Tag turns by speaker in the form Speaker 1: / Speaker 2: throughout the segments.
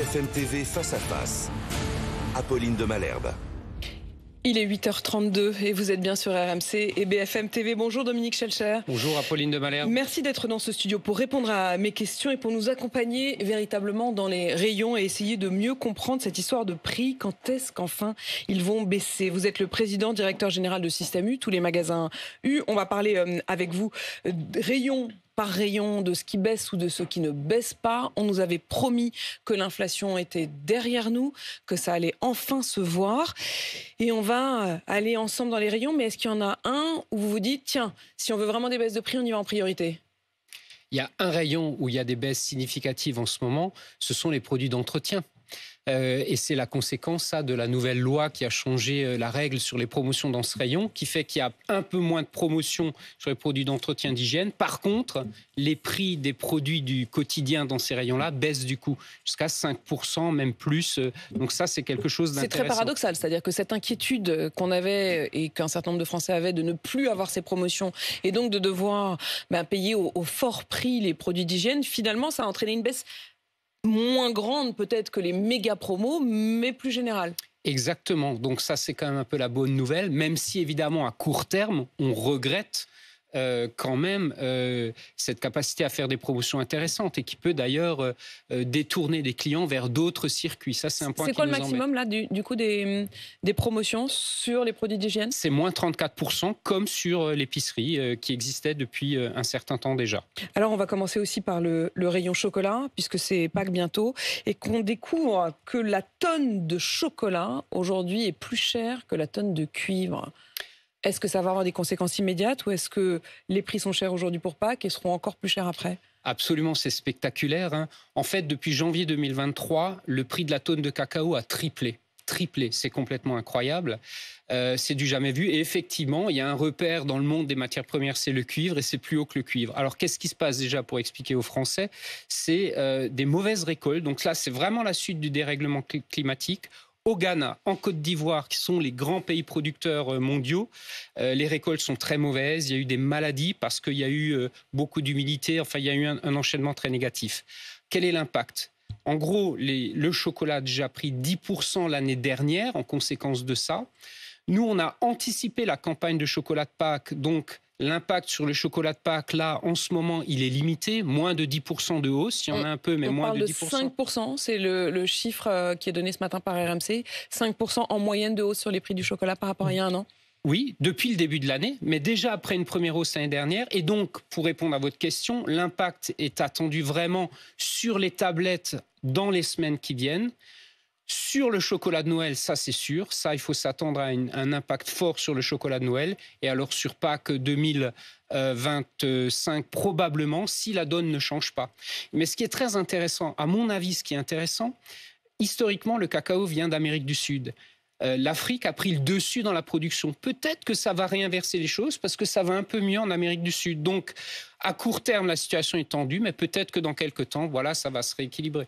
Speaker 1: BFM TV face à face. Apolline de Malherbe.
Speaker 2: Il est 8h32 et vous êtes bien sur RMC et BFM TV. Bonjour Dominique Schelcher.
Speaker 3: Bonjour Apolline de Malherbe.
Speaker 2: Merci d'être dans ce studio pour répondre à mes questions et pour nous accompagner véritablement dans les rayons et essayer de mieux comprendre cette histoire de prix. Quand est-ce qu'enfin ils vont baisser? Vous êtes le président, directeur général de Système U, tous les magasins U. On va parler avec vous rayon par rayon de ce qui baisse ou de ce qui ne baisse pas. On nous avait promis que l'inflation était derrière nous, que ça allait enfin se voir. Et on va aller ensemble dans les rayons. Mais est-ce qu'il y en a un où vous vous dites, tiens, si on veut vraiment des baisses de prix, on y va en priorité?
Speaker 3: Il y a un rayon où il y a des baisses significatives en ce moment, ce sont les produits d'entretien. Et c'est la conséquence ça, de la nouvelle loi qui a changé la règle sur les promotions dans ce rayon, qui fait qu'il y a un peu moins de promotions sur les produits d'entretien d'hygiène. Par contre, les prix des produits du quotidien dans ces rayons-là baissent du coup jusqu'à 5%, même plus. Donc ça, c'est quelque chose d'intéressant.
Speaker 2: C'est très paradoxal, c'est-à-dire que cette inquiétude qu'on avait et qu'un certain nombre de Français avaient de ne plus avoir ces promotions et donc de devoir payer au fort prix les produits d'hygiène, finalement, ça a entraîné une baisse moins grande peut-être que les méga promos, mais plus générale.
Speaker 3: Exactement. Donc ça, c'est quand même un peu la bonne nouvelle, même si évidemment à court terme, on regrette quand même cette capacité à faire des promotions intéressantes et qui peut d'ailleurs détourner des clients vers d'autres circuits. Ça, c'est un point qui nous embête.
Speaker 2: C'est quoi le maximum là, du coup des promotions sur les produits d'hygiène?
Speaker 3: C'est moins 34%, comme sur l'épicerie qui existait depuis un certain temps déjà.
Speaker 2: Alors, on va commencer aussi par le rayon chocolat, puisque c'est Pâques bientôt, et qu'on découvre que la tonne de chocolat, aujourd'hui, est plus chère que la tonne de cuivre. Est-ce que ça va avoir des conséquences immédiates ou est-ce que les prix sont chers aujourd'hui pour Pâques et seront encore plus chers après?
Speaker 3: Absolument, c'est spectaculaire, hein. En fait, depuis janvier 2023, le prix de la tonne de cacao a triplé. C'est complètement incroyable. C'est du jamais vu. Et effectivement, il y a un repère dans le monde des matières premières, c'est le cuivre, et c'est plus haut que le cuivre. Alors, qu'est-ce qui se passe déjà pour expliquer aux Français? C'est des mauvaises récoltes. Donc là, c'est vraiment la suite du dérèglement climatique. Au Ghana, en Côte d'Ivoire, qui sont les grands pays producteurs mondiaux, les récoltes sont très mauvaises. Il y a eu des maladies parce qu'il y a eu beaucoup d'humidité. Enfin, il y a eu un enchaînement très négatif. Quel est l'impact? En gros, le chocolat a déjà pris 10% l'année dernière en conséquence de ça. Nous, on a anticipé la campagne de chocolat de Pâques, donc l'impact sur le chocolat de Pâques, là, en ce moment, il est limité, moins de 10% de hausse. Il y en a un peu, mais moins de 10%.
Speaker 2: On parle de 5%, c'est le chiffre qui est donné ce matin par RMC. 5% en moyenne de hausse sur les prix du chocolat par rapport à il y a un an.
Speaker 3: Oui, depuis le début de l'année, mais déjà après une première hausse l'année dernière. Et donc, pour répondre à votre question, l'impact est attendu vraiment sur les tablettes dans les semaines qui viennent. Sur le chocolat de Noël, ça c'est sûr. Ça, il faut s'attendre à un impact fort sur le chocolat de Noël. Et alors sur Pâques 2025, probablement, si la donne ne change pas. Mais ce qui est très intéressant, à mon avis, ce qui est intéressant, historiquement, le cacao vient d'Amérique du Sud. L'Afrique a pris le dessus dans la production. Peut-être que ça va réinverser les choses parce que ça va un peu mieux en Amérique du Sud. Donc, à court terme, la situation est tendue, mais peut-être que dans quelques temps, voilà, ça va se rééquilibrer.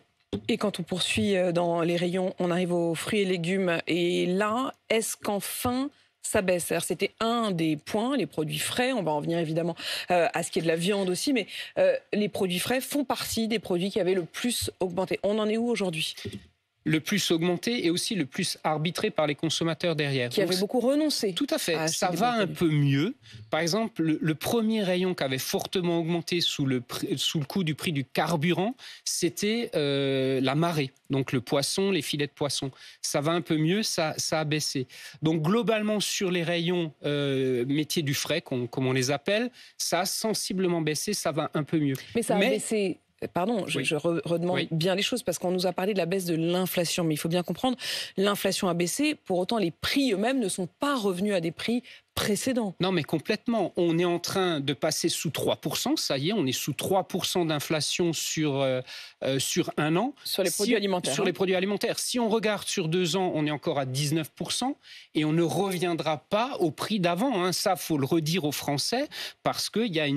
Speaker 2: Et quand on poursuit dans les rayons, on arrive aux fruits et légumes. Et là, est-ce qu'enfin ça baisse? C'était un des points, les produits frais. On va en venir évidemment à ce qui est de la viande aussi. Mais les produits frais font partie des produits qui avaient le plus augmenté. On en est où aujourd'hui?
Speaker 3: Le plus augmenté et aussi le plus arbitré par les consommateurs derrière.
Speaker 2: Qui avaient beaucoup renoncé.
Speaker 3: Tout à fait. Ça va un peu mieux. Par exemple, le premier rayon qui avait fortement augmenté sous le coup du prix du carburant, c'était la marée. Donc le poisson, les filets de poisson. Ça va un peu mieux, ça a baissé. Donc globalement, sur les rayons métiers du frais, comme on les appelle, ça a sensiblement baissé, ça va un peu mieux.
Speaker 2: Mais ça a baissé... Pardon,
Speaker 3: oui.
Speaker 2: je redemande bien les choses parce qu'on nous a parlé de la baisse de l'inflation. Mais il faut bien comprendre, l'inflation a baissé. Pour autant, les prix eux-mêmes ne sont pas revenus à des prix précédents.
Speaker 3: Non, mais complètement. On est en train de passer sous 3%. Ça y est, on est sous 3% d'inflation sur un an.
Speaker 2: Sur les produits alimentaires.
Speaker 3: Sur les produits alimentaires. Si on regarde sur 2 ans, on est encore à 19% et on ne reviendra pas au prix d'avant. Hein. Ça, il faut le redire aux Français parce qu'il y a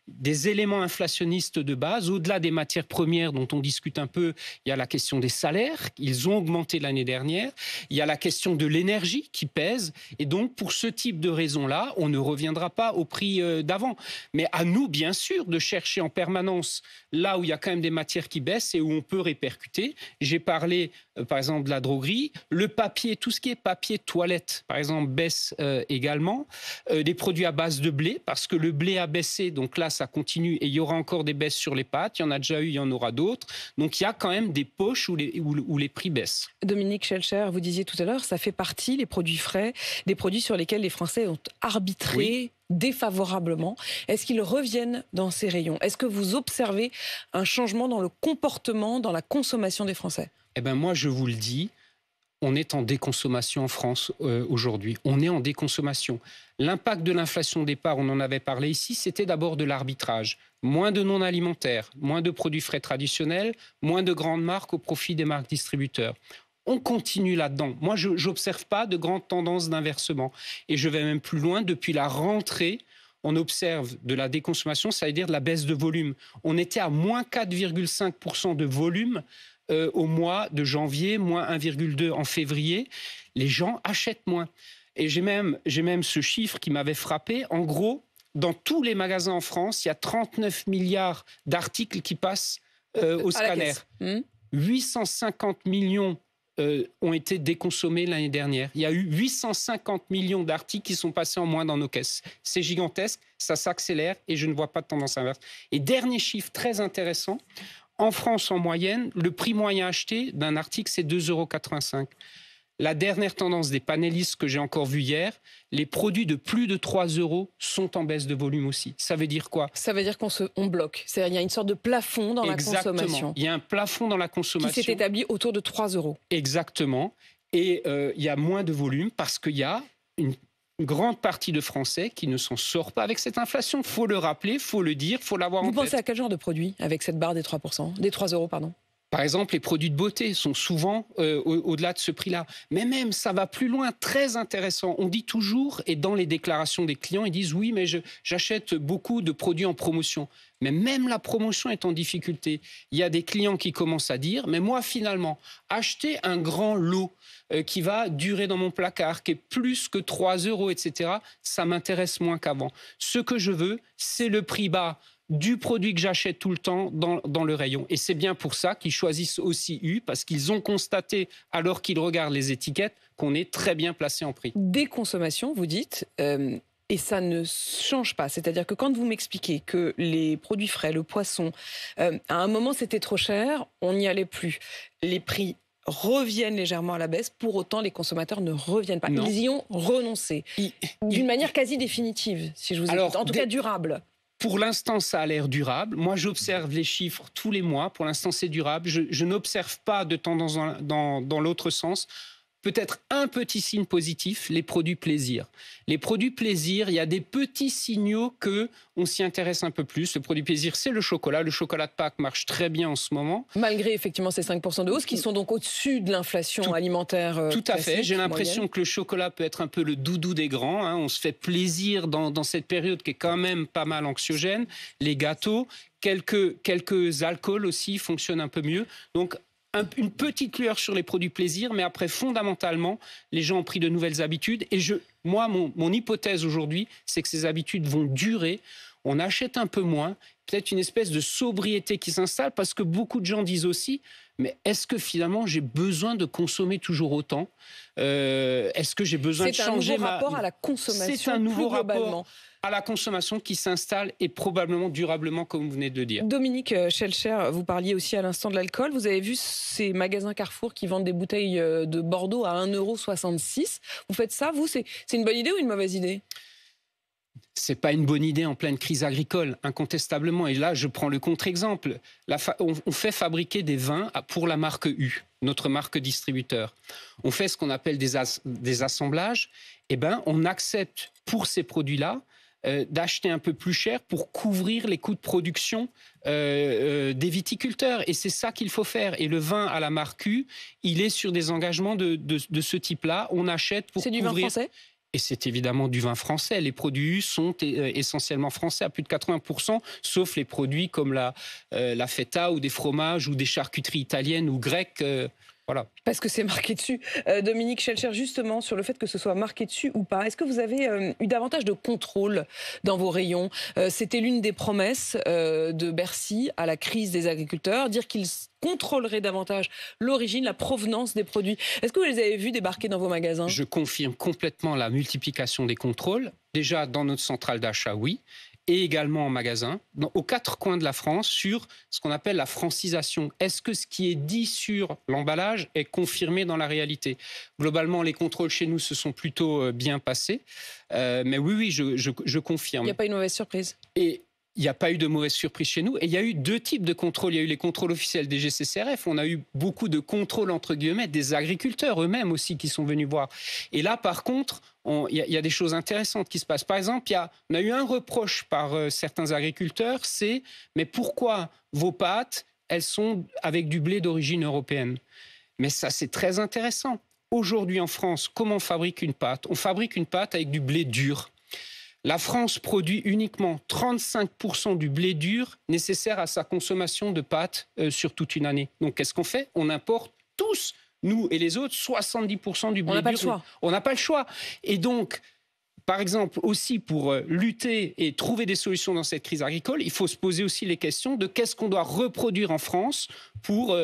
Speaker 3: des éléments inflationnistes de base. Au-delà des matières premières dont on discute un peu, il y a la question des salaires. Ils ont augmenté l'année dernière. Il y a la question de l'énergie qui pèse. Et donc, pour ce type de raison, raison-là, on ne reviendra pas au prix d'avant. Mais à nous, bien sûr, de chercher en permanence là où il y a quand même des matières qui baissent et où on peut répercuter. J'ai parlé, par exemple, de la droguerie. Le papier, tout ce qui est papier toilette, par exemple, baisse également. Des produits à base de blé, parce que le blé a baissé, donc là, ça continue et il y aura encore des baisses sur les pâtes. Il y en a déjà eu, il y en aura d'autres. Donc, il y a quand même des poches où les prix baissent.
Speaker 2: Dominique Schelcher, vous disiez tout à l'heure, ça fait partie, les produits frais, des produits sur lesquels les Français ont arbitré. Oui. Défavorablement. Est-ce qu'ils reviennent dans ces rayons? Est-ce que vous observez un changement dans le comportement, dans la consommation des Français?
Speaker 3: Eh bien, moi, je vous le dis, on est en déconsommation en France aujourd'hui. On est en déconsommation. L'impact de l'inflation au départ, on en avait parlé ici, c'était d'abord de l'arbitrage. Moins de non alimentaires, moins de produits frais traditionnels, moins de grandes marques au profit des marques distributeurs. On continue là-dedans. Moi, je n'observe pas de grandes tendances d'inversement. Et je vais même plus loin. Depuis la rentrée, on observe de la déconsommation, ça veut dire de la baisse de volume. On était à moins 4,5% de volume au mois de janvier, moins 1,2% en février. Les gens achètent moins. Et j'ai même ce chiffre qui m'avait frappé. En gros, dans tous les magasins en France, il y a 39 milliards d'articles qui passent au scanner. 850 millions ont été déconsommés l'année dernière. Il y a eu 850 millions d'articles qui sont passés en moins dans nos caisses. C'est gigantesque, ça s'accélère et je ne vois pas de tendance inverse. Et dernier chiffre très intéressant, en France en moyenne, le prix moyen acheté d'un article c'est 2,85 €. La dernière tendance des panélistes que j'ai encore vue hier, les produits de plus de 3 € sont en baisse de volume aussi. Ça veut dire quoi?
Speaker 2: Ça veut dire qu'on bloque. C'est-à-dire qu'il y a une sorte de plafond dans la consommation.
Speaker 3: Il y a un plafond dans la consommation.
Speaker 2: Qui s'est établi autour de 3 €.
Speaker 3: Exactement. Et il y a moins de volume parce qu'il y a une grande partie de Français qui ne s'en sort pas avec cette inflation. Il faut le rappeler, il faut le dire, il faut l'avoir en tête.
Speaker 2: Vous pensez à quel genre de produit avec cette barre des 3%, des 3 €, pardon?
Speaker 3: Par exemple, les produits de beauté sont souvent au-delà de ce prix-là. Mais même, ça va plus loin, très intéressant. On dit toujours, et dans les déclarations des clients, ils disent « oui, mais j'achète beaucoup de produits en promotion ». Mais même la promotion est en difficulté. Il y a des clients qui commencent à dire « mais moi, finalement, acheter un grand lot qui va durer dans mon placard, qui est plus que 3 €, etc., ça m'intéresse moins qu'avant. Ce que je veux, c'est le prix bas du produit que j'achète tout le temps dans le rayon. Et c'est bien pour ça qu'ils choisissent aussi U, parce qu'ils ont constaté, alors qu'ils regardent les étiquettes, qu'on est très bien placé en prix.
Speaker 2: Déconsommation, vous dites, et ça ne change pas. C'est-à-dire que quand vous m'expliquez que les produits frais, le poisson, à un moment c'était trop cher, on n'y allait plus. Les prix reviennent légèrement à la baisse, pour autant les consommateurs ne reviennent pas. Non. Ils y ont renoncé. D'une manière quasi définitive, si je vous écoute. En tout cas durable.
Speaker 3: Pour l'instant, ça a l'air durable. Moi, j'observe les chiffres tous les mois. Pour l'instant, c'est durable. Je n'observe pas de tendance dans l'autre sens. Peut-être un petit signe positif, les produits plaisir. Les produits plaisir, il y a des petits signaux qu'on s'y intéresse un peu plus. Le produit plaisir, c'est le chocolat. Le chocolat de Pâques marche très bien en ce moment.
Speaker 2: Malgré effectivement ces 5% de hausse qui sont donc au-dessus de l'inflation alimentaire.
Speaker 3: Tout à fait. J'ai l'impression que le chocolat peut être un peu le doudou des grands. Hein. On se fait plaisir dans cette période qui est quand même pas mal anxiogène. Les gâteaux, quelques alcools aussi fonctionnent un peu mieux. Donc, une petite lueur sur les produits plaisir, mais après, fondamentalement, les gens ont pris de nouvelles habitudes. Et moi, mon hypothèse aujourd'hui, c'est que ces habitudes vont durer. On achète un peu moins, peut-être une espèce de sobriété qui s'installe, parce que beaucoup de gens disent aussi, mais est-ce que finalement j'ai besoin de consommer toujours autant? Est-ce que j'ai besoin de changer
Speaker 2: C'est un nouveau rapport à la consommation.
Speaker 3: C'est un nouveau rapport à la consommation qui s'installe et probablement durablement, comme vous venez de le dire.
Speaker 2: Dominique Schelcher, vous parliez aussi à l'instant de l'alcool. Vous avez vu ces magasins Carrefour qui vendent des bouteilles de Bordeaux à 1,66 €. Vous faites ça, vous? C'est une bonne idée ou une mauvaise idée?
Speaker 3: C'est pas une bonne idée en pleine crise agricole, incontestablement. Et là, je prends le contre-exemple. On fait fabriquer des vins pour la marque U, notre marque distributeur. On fait ce qu'on appelle des assemblages. Eh ben, on accepte pour ces produits-là d'acheter un peu plus cher pour couvrir les coûts de production des viticulteurs. Et c'est ça qu'il faut faire. Et le vin à la marque U, il est sur des engagements de ce type-là. On achète pour couvrir...
Speaker 2: C'est du vin français ?
Speaker 3: Et c'est évidemment du vin français. Les produits sont essentiellement français à plus de 80%, sauf les produits comme la feta ou des fromages ou des charcuteries italiennes ou grecques. Voilà.
Speaker 2: Parce que c'est marqué dessus. Dominique Schelcher, justement, sur le fait que ce soit marqué dessus ou pas, est-ce que vous avez eu davantage de contrôle dans vos rayons? C'était l'une des promesses de Bercy à la crise des agriculteurs, dire qu'ils contrôleraient davantage l'origine, la provenance des produits. Est-ce que vous les avez vus débarquer dans vos magasins?
Speaker 3: Je confirme complètement la multiplication des contrôles. Déjà, dans notre centrale d'achat, oui. Et également en magasin, aux 4 coins de la France, sur ce qu'on appelle la francisation. Est-ce que ce qui est dit sur l'emballage est confirmé dans la réalité? Globalement, les contrôles chez nous se sont plutôt bien passés. Mais oui, je confirme.
Speaker 2: Il n'y a pas une mauvaise surprise?
Speaker 3: Et il n'y a pas eu de mauvaise surprise chez nous. Et il y a eu 2 types de contrôles. Il y a eu les contrôles officiels des DGCCRF. On a eu beaucoup de contrôles, entre guillemets, des agriculteurs eux-mêmes aussi qui sont venus voir. Et là, par contre, il y a des choses intéressantes qui se passent. Par exemple, on a eu un reproche par certains agriculteurs, c'est « mais pourquoi vos pâtes, elles sont avec du blé d'origine européenne ?» Mais ça, c'est très intéressant. Aujourd'hui, en France, comment on fabrique une pâte? On fabrique une pâte avec du blé dur. La France produit uniquement 35% du blé dur nécessaire à sa consommation de pâtes sur toute une année. Donc, qu'est-ce qu'on fait? On importe tous, nous et les autres, 70% du blé dur.
Speaker 2: On n'a pas le choix.
Speaker 3: On n'a pas le choix. Et donc, par exemple, aussi pour lutter et trouver des solutions dans cette crise agricole, il faut se poser aussi les questions de qu'est-ce qu'on doit reproduire en France pour...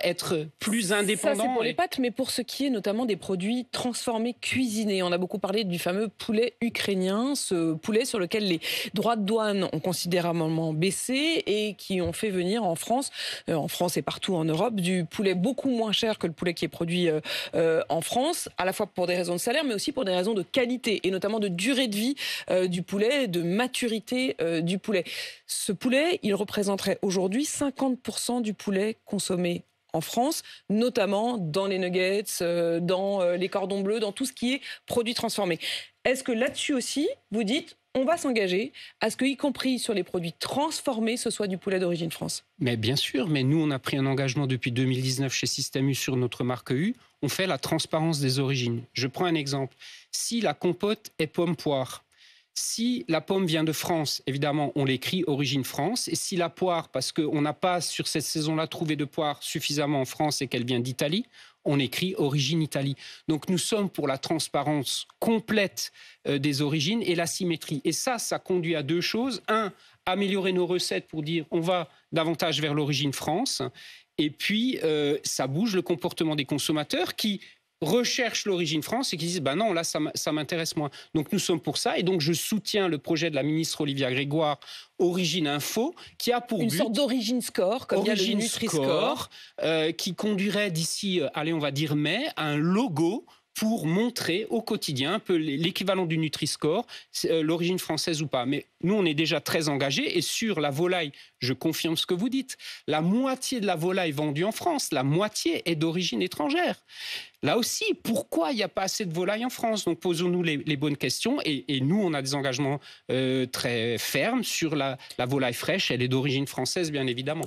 Speaker 3: être plus indépendant.
Speaker 2: Ça, c'est pour les pâtes, mais pour ce qui est notamment des produits transformés, cuisinés. On a beaucoup parlé du fameux poulet ukrainien, ce poulet sur lequel les droits de douane ont considérablement baissé et qui ont fait venir en France et partout en Europe, du poulet beaucoup moins cher que le poulet qui est produit en France, à la fois pour des raisons de salaire, mais aussi pour des raisons de qualité, et notamment de durée de vie du poulet, de maturité du poulet. Ce poulet, il représenterait aujourd'hui 50% du poulet consommé en France, notamment dans les nuggets, dans les cordons bleus, dans tout ce qui est produit transformé. Est-ce que là-dessus aussi, vous dites, on va s'engager à ce que, y compris sur les produits transformés, ce soit du poulet d'origine France?
Speaker 3: Mais bien sûr, mais nous, on a pris un engagement depuis 2019 chez Système U sur notre marque U. On fait la transparence des origines. Je prends un exemple. Si la compote est pomme-poire, si la pomme vient de France, évidemment, on l'écrit origine France. Et si la poire, parce qu'on n'a pas sur cette saison-là trouvé de poire suffisamment en France et qu'elle vient d'Italie, on écrit origine Italie. Donc nous sommes pour la transparence complète des origines et la symétrie. Et ça conduit à 2 choses. 1, améliorer nos recettes pour dire on va davantage vers l'origine France. Et puis, ça bouge le comportement des consommateurs qui recherchent l'origine France et qui disent non, là ça m'intéresse moins. Donc nous sommes pour ça, et donc je soutiens le projet de la ministre Olivia Grégoire, Origine Info, qui a pour but...
Speaker 2: Une sorte d'origine score, comme il y a le Nutri-Score,
Speaker 3: qui conduirait d'ici, on va dire mai, à un logo pour montrer au quotidien un peu l'équivalent du Nutri-Score, l'origine française ou pas. Mais nous, on est déjà très engagés. Et sur la volaille, je confirme ce que vous dites, la moitié de la volaille vendue en France, la moitié est d'origine étrangère. Là aussi, pourquoi il n'y a pas assez de volaille en France? Donc posons-nous les bonnes questions. Et nous, on a des engagements très fermes sur la volaille fraîche. Elle est d'origine française, bien évidemment.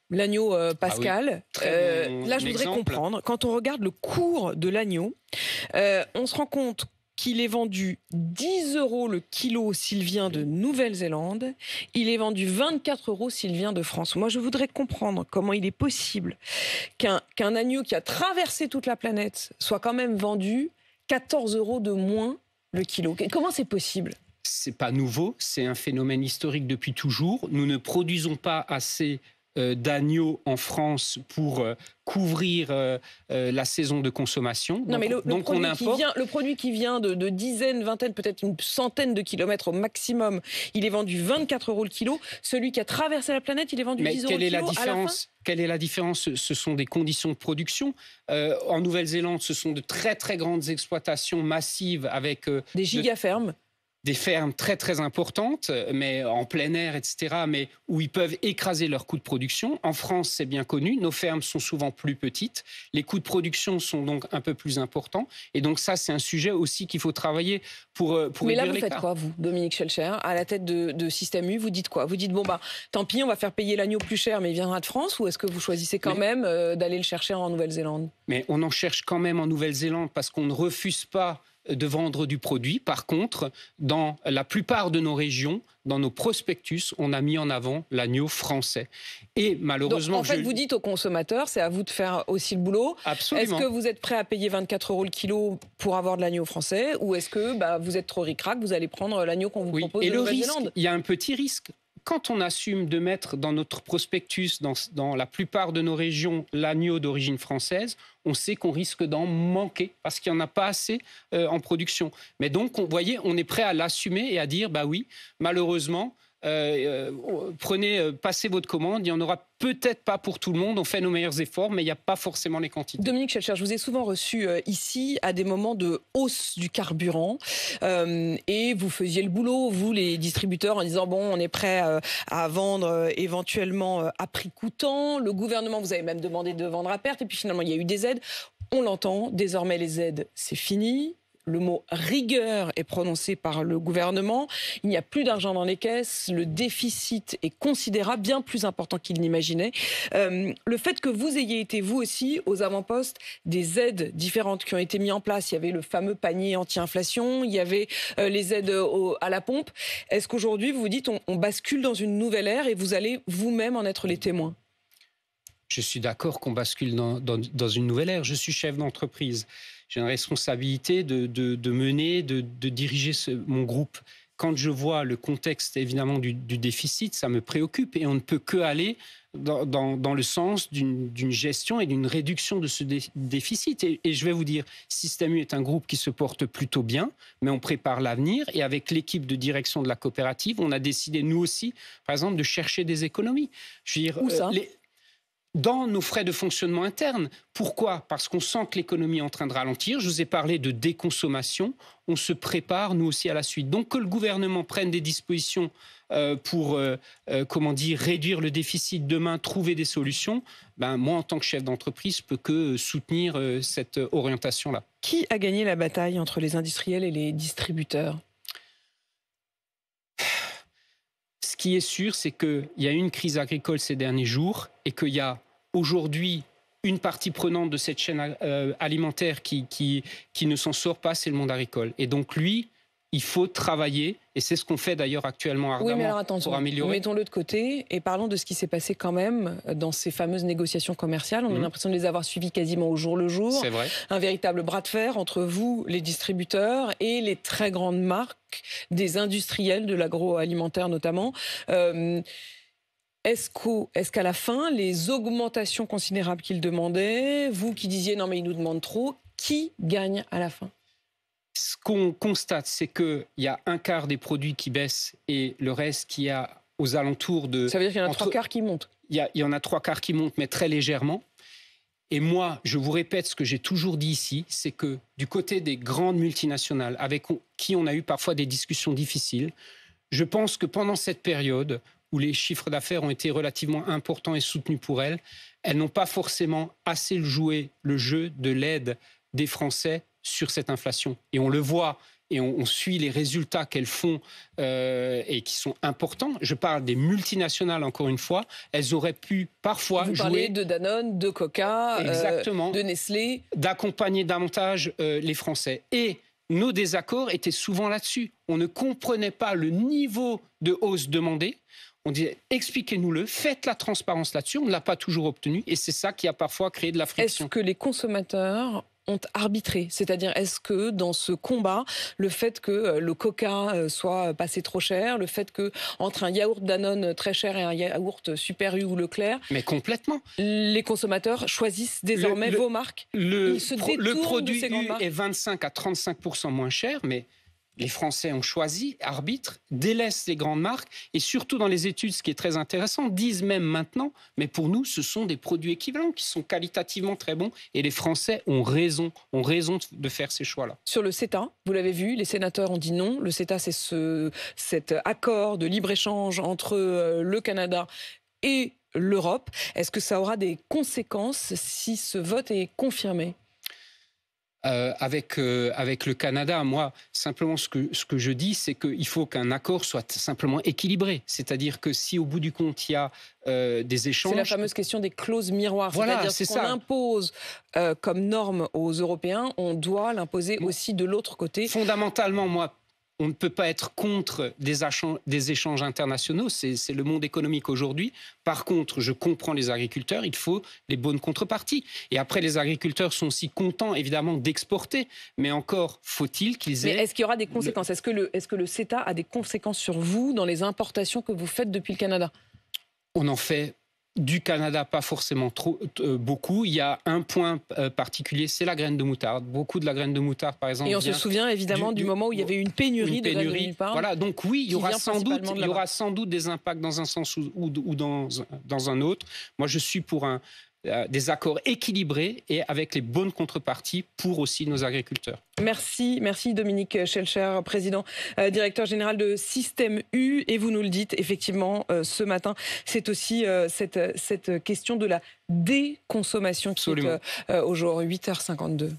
Speaker 2: L'agneau Pascal,
Speaker 3: bon
Speaker 2: là je voudrais comprendre, quand on regarde le cours de l'agneau, on se rend compte qu'il est vendu 10 € le kilo s'il vient de Nouvelle-Zélande, il est vendu 24 € s'il vient de France. Moi je voudrais comprendre comment il est possible qu'un agneau qui a traversé toute la planète soit quand même vendu 14 € de moins le kilo. Comment c'est possible ?
Speaker 3: C'est pas nouveau, c'est un phénomène historique depuis toujours. Nous ne produisons pas assez d'agneaux en France pour couvrir la saison de consommation.
Speaker 2: Non, mais
Speaker 3: le
Speaker 2: produit qui vient de dizaines, vingtaines, peut-être une centaine de kilomètres au maximum, il est vendu 24 € le kilo. Celui qui a traversé la planète, il est vendu 10 € le kilo.
Speaker 3: Quelle est la différence? Ce sont des conditions de production. En Nouvelle-Zélande, ce sont de très très grandes exploitations massives avec...
Speaker 2: des gigafermes.
Speaker 3: Des fermes très très importantes, mais en plein air, etc., mais où ils peuvent écraser leurs coûts de production. En France, c'est bien connu, nos fermes sont souvent plus petites, les coûts de production sont donc un peu plus importants, et donc ça, c'est un sujet aussi qu'il faut travailler pour réduire l'écart.
Speaker 2: Mais là, vous faites quoi, vous, Dominique Schelcher, à la tête de Système U? Vous dites quoi? Vous dites, tant pis, on va faire payer l'agneau plus cher, mais il viendra de France, ou est-ce que vous choisissez quand même d'aller le chercher en Nouvelle-Zélande?
Speaker 3: Mais on en cherche quand même en Nouvelle-Zélande, parce qu'on ne refuse pas de vendre du produit. Par contre, dans la plupart de nos régions, dans nos prospectus, on a mis en avant l'agneau français. Et malheureusement...
Speaker 2: Donc, en fait, vous dites aux consommateurs, c'est à vous de faire aussi le boulot.
Speaker 3: Absolument.
Speaker 2: Est-ce que vous êtes prêt à payer 24 € le kilo pour avoir de l'agneau français, ou est-ce que vous êtes trop ric-rac, vous allez prendre l'agneau qu'on vous propose de Nouvelle-Zélande ?
Speaker 3: Il y a un petit risque. Quand on assume de mettre dans notre prospectus, dans la plupart de nos régions, l'agneau d'origine française, on sait qu'on risque d'en manquer parce qu'il n'y en a pas assez en production. Mais donc, vous voyez, on est prêt à l'assumer et à dire, bah oui, malheureusement, passez votre commande, il n'y en aura peut-être pas pour tout le monde, on fait nos meilleurs efforts, mais il n'y a pas forcément les quantités.
Speaker 2: Dominique Schelcher, je vous ai souvent reçu ici à des moments de hausse du carburant et vous faisiez le boulot, vous les distributeurs, en disant bon, on est prêt à vendre éventuellement à prix coûtant. Le gouvernement vous avait même demandé de vendre à perte et puis finalement il y a eu des aides. On l'entend, désormais les aides c'est fini. Le mot rigueur est prononcé par le gouvernement. Il n'y a plus d'argent dans les caisses. Le déficit est considérable, bien plus important qu'il n'imaginait. Le fait que vous ayez été, vous aussi, aux avant-postes des aides différentes qui ont été mises en place. Il y avait le fameux panier anti-inflation, il y avait les aides à la pompe. Est-ce qu'aujourd'hui, vous vous dites, on bascule dans une nouvelle ère et vous allez vous-même en être les témoins ?
Speaker 3: Je suis d'accord qu'on bascule dans une nouvelle ère. Je suis chef d'entreprise. J'ai une responsabilité de mener, de diriger mon groupe. Quand je vois le contexte, évidemment, du déficit, ça me préoccupe. Et on ne peut que aller dans le sens d'une gestion et d'une réduction de ce déficit. Et je vais vous dire, Système U est un groupe qui se porte plutôt bien, mais on prépare l'avenir. Et avec l'équipe de direction de la coopérative, on a décidé, nous aussi, par exemple, de chercher des économies. Je veux dire,
Speaker 2: où ça ?
Speaker 3: Dans nos frais de fonctionnement interne. Pourquoi ? Parce qu'on sent que l'économie est en train de ralentir. Je vous ai parlé de déconsommation. On se prépare, nous aussi, à la suite. Donc, que le gouvernement prenne des dispositions pour réduire le déficit demain, trouver des solutions, moi, en tant que chef d'entreprise, je peux que soutenir cette orientation-là.
Speaker 2: Qui a gagné la bataille entre les industriels et les distributeurs ?
Speaker 3: Ce qui est sûr, c'est qu'il y a eu une crise agricole ces derniers jours et qu'il y a aujourd'hui une partie prenante de cette chaîne alimentaire qui ne s'en sort pas, c'est le monde agricole. Et donc lui, il faut travailler, et c'est ce qu'on fait d'ailleurs actuellement ardemment pour améliorer.
Speaker 2: Mettons-le de côté et parlons de ce qui s'est passé quand même dans ces fameuses négociations commerciales. On a l'impression de les avoir suivies quasiment au jour le jour.
Speaker 3: C'est vrai. Un
Speaker 2: véritable bras de fer entre vous, les distributeurs, et les très grandes marques des industriels de l'agroalimentaire notamment. Est-ce qu'à la fin, les augmentations considérables qu'ils demandaient, vous qui disiez non mais ils nous demandent trop, qui gagne à la fin ?
Speaker 3: Ce qu'on constate, c'est qu'il y a un quart des produits qui baissent et le reste qui est aux alentours de...
Speaker 2: Ça veut dire qu'il y en a trois quarts qui montent.
Speaker 3: Il y en a trois quarts qui montent, mais très légèrement. Et moi, je vous répète ce que j'ai toujours dit ici, c'est que du côté des grandes multinationales, avec qui on a eu parfois des discussions difficiles, je pense que pendant cette période où les chiffres d'affaires ont été relativement importants et soutenus pour elles, elles n'ont pas forcément assez joué le jeu de l'aide des Français sur cette inflation. Et on le voit, et on suit les résultats qu'elles font et qui sont importants. Je parle des multinationales, encore une fois. Elles auraient pu parfois
Speaker 2: jouer... Vous parlez de Danone, de Coca, de Nestlé.
Speaker 3: D'accompagner davantage les Français. Et nos désaccords étaient souvent là-dessus. On ne comprenait pas le niveau de hausse demandé. On disait, expliquez-nous-le, faites la transparence là-dessus. On ne l'a pas toujours obtenu. Et c'est ça qui a parfois créé de la friction.
Speaker 2: Est-ce que les consommateurs ont arbitré? C'est-à-dire, est-ce que dans ce combat, le fait que le Coca soit passé trop cher, le fait que entre un yaourt Danone très cher et un yaourt Super U ou Leclerc,
Speaker 3: mais complètement,
Speaker 2: les consommateurs choisissent désormais vos marques.
Speaker 3: Le produit U est 25 à 35% moins cher, mais les Français ont choisi, arbitrent, délaissent les grandes marques et surtout dans les études, ce qui est très intéressant, disent même maintenant, mais pour nous, ce sont des produits équivalents qui sont qualitativement très bons et les Français ont raison de faire ces choix-là.
Speaker 2: Sur le CETA, vous l'avez vu, les sénateurs ont dit non. Le CETA, c'est cet accord de libre-échange entre le Canada et l'Europe. Est-ce que ça aura des conséquences si ce vote est confirmé ?
Speaker 3: avec le Canada, moi, simplement ce que je dis, c'est qu'il faut qu'un accord soit simplement équilibré. C'est-à-dire que si au bout du compte, il y a des échanges...
Speaker 2: C'est la fameuse question des clauses miroirs.
Speaker 3: Voilà,
Speaker 2: c'est-à-dire
Speaker 3: c'est
Speaker 2: qu'on
Speaker 3: ça.
Speaker 2: impose comme norme aux Européens, on doit l'imposer aussi de l'autre côté.
Speaker 3: Fondamentalement, moi, on ne peut pas être contre des échanges internationaux, c'est le monde économique aujourd'hui. Par contre, je comprends les agriculteurs, il faut les bonnes contreparties. Et après, les agriculteurs sont aussi contents, évidemment, d'exporter. Mais encore, faut-il qu'ils aient...
Speaker 2: Mais est-ce qu'il y aura des conséquences ? Est-ce que le CETA a des conséquences sur vous dans les importations que vous faites depuis le Canada ?
Speaker 3: On en fait... Du Canada, pas forcément beaucoup. Il y a un point particulier, c'est la graine de moutarde. Beaucoup de la graine de moutarde, par exemple.
Speaker 2: Et on se souvient évidemment du moment où il y avait une pénurie de graines de moutarde.
Speaker 3: Voilà, donc oui, il y aura sans doute des impacts dans un sens ou dans un autre. Moi, je suis pour des accords équilibrés et avec les bonnes contreparties pour aussi nos agriculteurs.
Speaker 2: Merci Dominique Schelcher, président, directeur général de Système U. Et vous nous le dites, effectivement, ce matin, c'est aussi cette question de la déconsommation qui est aujourd'hui 8h52.